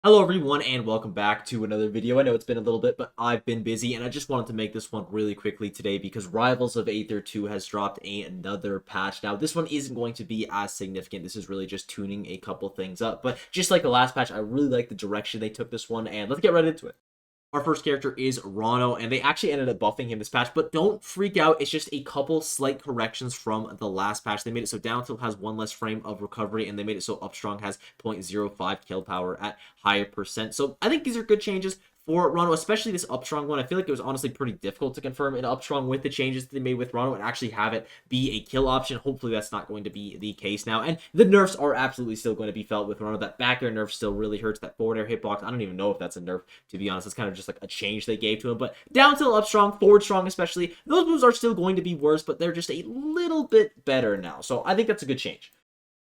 Hello everyone and welcome back to another video. I know it's been a little bit, but I've been busy and I just wanted to make this one really quickly today because Rivals of Aether 2 has dropped another patch. Now this one isn't going to be as significant. This is really just tuning a couple things up, but just like the last patch, I really like the direction they took this one, and let's get right into it. Our first character is Ranno, and they actually ended up buffing him this patch, but don't freak out. It's just a couple slight corrections from the last patch. They made it so down tilt has one less frame of recovery, and they made it so up strong has 0.05 kill power at higher percent. So I think these are good changes for Ranno, especially this up strong one. I feel like it was honestly pretty difficult to confirm an up strong with the changes that they made with Ranno and actually have it be a kill option. Hopefully that's not going to be the case now. And the nerfs are absolutely still going to be felt with Ranno. That back air nerf still really hurts. That forward air hitbox, I don't even know if that's a nerf, to be honest. It's kind of just like a change they gave to him. But down tilt, up strong, forward strong especially, those moves are still going to be worse, but they're just a little bit better now. So I think that's a good change.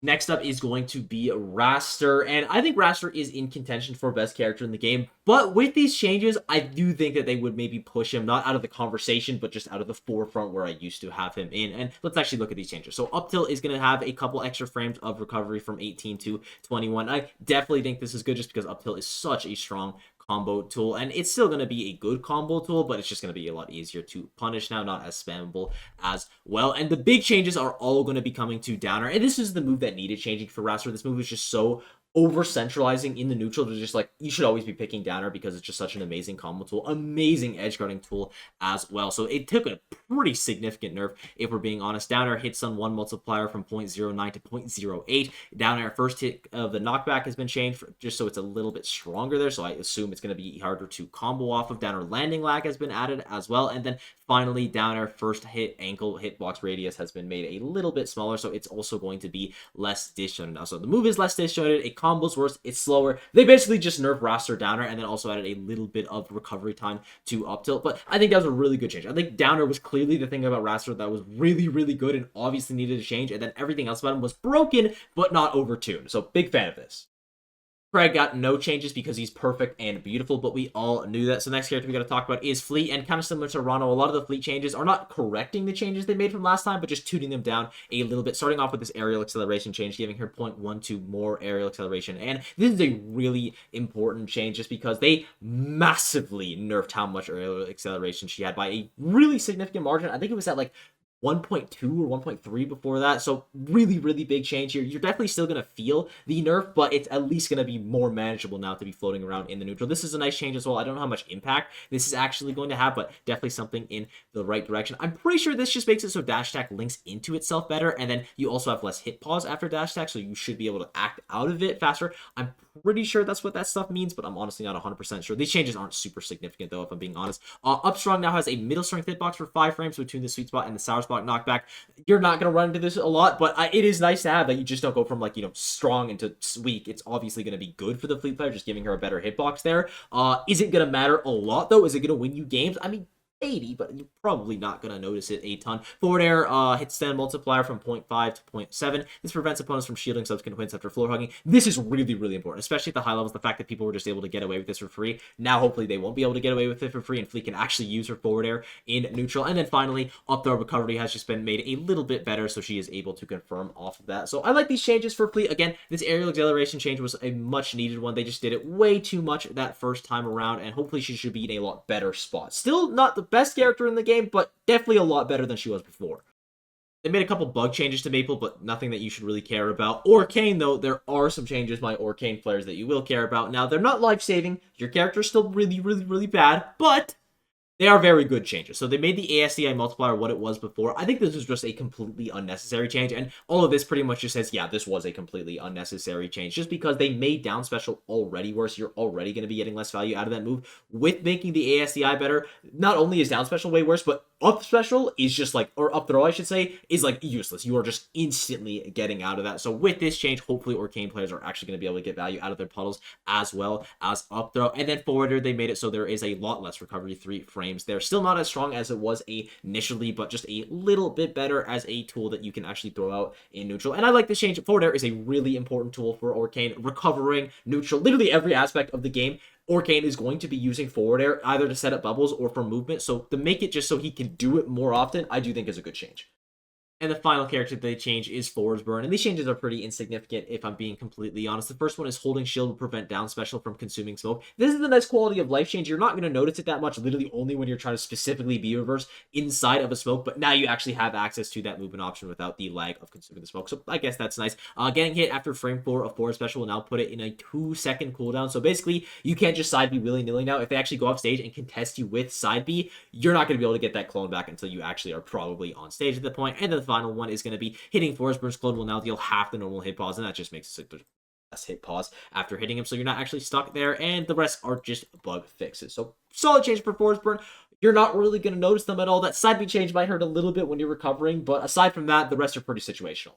Next up is going to be Wrastor, and I think Wrastor is in contention for best character in the game, but with these changes, I do think that they would maybe push him, not out of the conversation, but just out of the forefront where I used to have him in, and let's actually look at these changes. So up tilt is going to have a couple extra frames of recovery from 18 to 21. I definitely think this is good just because up tilt is such a strong combo tool, and it's still going to be a good combo tool, but it's just going to be a lot easier to punish now, not as spammable as well. And the big changes are all going to be coming to downer, and this is the move that needed changing for Wrastor. This move is just so over centralizing in the neutral to just like, you should always be picking downer because it's just such an amazing combo tool, amazing edge guarding tool as well. So it took a pretty significant nerf, if we're being honest. Downer hits on one multiplier from 0.09 to 0.08. Downer first hit of the knockback has been changed just so it's a little bit stronger there, so I assume it's going to be harder to combo off of. Downer landing lag has been added as well, and then finally downer first hit ankle hitbox radius has been made a little bit smaller, so it's also going to be less disjointed now. So the move is less disjointed, it combos worse, it's slower. They basically just nerfed Wrastor downer and then also added a little bit of recovery time to up tilt, but I think that was a really good change. I think downer was clearly the thing about Wrastor that was really, really good and obviously needed a change, and then everything else about him was broken but not overtuned. So big fan of this. Craig got no changes because he's perfect and beautiful, but we all knew that. So next character we got to talk about is Fleet, and kind of similar to Ranno, a lot of the Fleet changes are not correcting the changes they made from last time, but just tuning them down a little bit, starting off with this aerial acceleration change, giving her 0.12 more aerial acceleration. And this is a really important change just because they massively nerfed how much aerial acceleration she had by a really significant margin. I think it was at like 1.2 or 1.3 before that, so really, really big change here. You're definitely still going to feel the nerf, but it's at least going to be more manageable now to be floating around in the neutral. This is a nice change as well. I don't know how much impact this is actually going to have, but definitely something in the right direction. I'm pretty sure this just makes it so dash attack links into itself better, and then you also have less hit pause after dash attack, so you should be able to act out of it faster. I'm pretty sure that's what that stuff means, but I'm honestly not 100% sure. These changes aren't super significant, though, if I'm being honest. Up strong now has a middle strength hitbox for 5 frames between the sweet spot and the sour spot knockback. You're not going to run into this a lot, but it is nice to have that you just don't go from, like, strong into weak. It's obviously going to be good for the Fleet player, just giving her a better hitbox there. Is it going to matter a lot, though? Is it going to win you games? I mean, 80, but you're probably not going to notice it a ton. Forward air hits stand multiplier from 0.5 to 0.7. This prevents opponents from shielding subsequent hits after floor hugging. This is really, really important, especially at the high levels. The fact that people were just able to get away with this for free. Now, hopefully, they won't be able to get away with it for free, and Fleet can actually use her forward air in neutral. And then finally, up throw recovery has just been made a little bit better, so she is able to confirm off of that. So I like these changes for Fleet. Again, this aerial acceleration change was a much needed one. They just did it way too much that first time around, and hopefully she should be in a lot better spot. Still not the best character in the game, but definitely a lot better than she was before. They made a couple bug changes to Maple, but nothing that you should really care about. Orcane, though, there are some changes by Orcane players that you will care about. Now, they're not life-saving. Your character's still really, really, really bad, but they are very good changes. So they made the ASDI multiplier what it was before. I think this was just a completely unnecessary change, and all of this pretty much just says, yeah, this was a completely unnecessary change, just because they made down special already worse. You're already going to be getting less value out of that move. With making the ASDI better, not only is down special way worse, but up special is just like, or up throw I should say, is like useless. You are just instantly getting out of that. So with this change, hopefully Orcane players are actually going to be able to get value out of their puddles as well as up throw. And then forwarder, they made it so there is a lot less recovery 3 frames. They're still not as strong as it was initially, but just a little bit better as a tool that you can actually throw out in neutral. And I like this change. Forward air is a really important tool for Orcane, recovering neutral, literally every aspect of the game. Orcane is going to be using forward air either to set up bubbles or for movement, so to make it just so he can do it more often, I do think is a good change. And the final character they change is Forsburn, and these changes are pretty insignificant if I'm being completely honest. The first one is holding shield will prevent down special from consuming smoke. This is a nice quality of life change. You're not going to notice it that much, literally only when you're trying to specifically be reverse inside of a smoke, but now you actually have access to that movement option without the lag of consuming the smoke, so I guess that's nice. Getting hit after frame 4 of forward special will now put it in a 2-second cooldown, so basically you can't just side B willy-nilly now. If they actually go off stage and contest you with side B, you're not going to be able to get that clone back until you actually are probably on stage at the point. And then the final one is going to be hitting Forsburn's clone will now deal half the normal hit pause, and that just makes it less hit pause after hitting him, so you're not actually stuck there, and the rest are just bug fixes. So solid change for Forsburn. You're not really going to notice them at all. That side B change might hurt a little bit when you're recovering, but aside from that, the rest are pretty situational.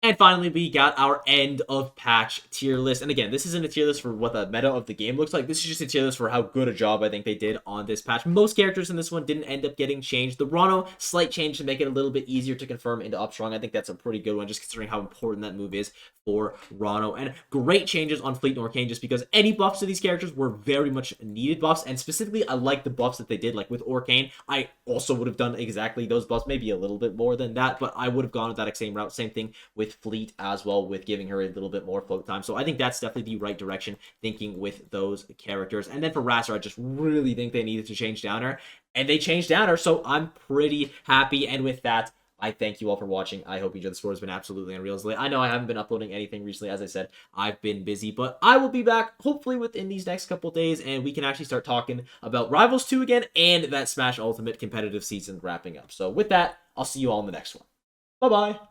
And finally, we got our end of patch tier list. And again, this isn't a tier list for what the meta of the game looks like. This is just a tier list for how good a job I think they did on this patch. Most characters in this one didn't end up getting changed. The Ranno, slight change to make it a little bit easier to confirm into up strong. I think that's a pretty good one, just considering how important that move is for Ranno. And great changes on Fleet and Orcane, just because any buffs to these characters were very much needed buffs. And specifically, I like the buffs that they did. Like with Orcane, I also would have done exactly those buffs, maybe a little bit more than that, but I would have gone with that same route. Same thing with Fleet as well, with giving her a little bit more float time. So I think that's definitely the right direction, thinking with those characters. And then for Wrastor, I just really think they needed to change Downer, and they changed Downer, so I'm pretty happy. And with that, I thank you all for watching. I hope you enjoyed. The sport has been absolutely unreal. I know I haven't been uploading anything recently. As I said, I've been busy, but I will be back hopefully within these next couple days, and we can actually start talking about Rivals 2 again and that Smash Ultimate competitive season wrapping up. So with that, I'll see you all in the next one. Bye-bye.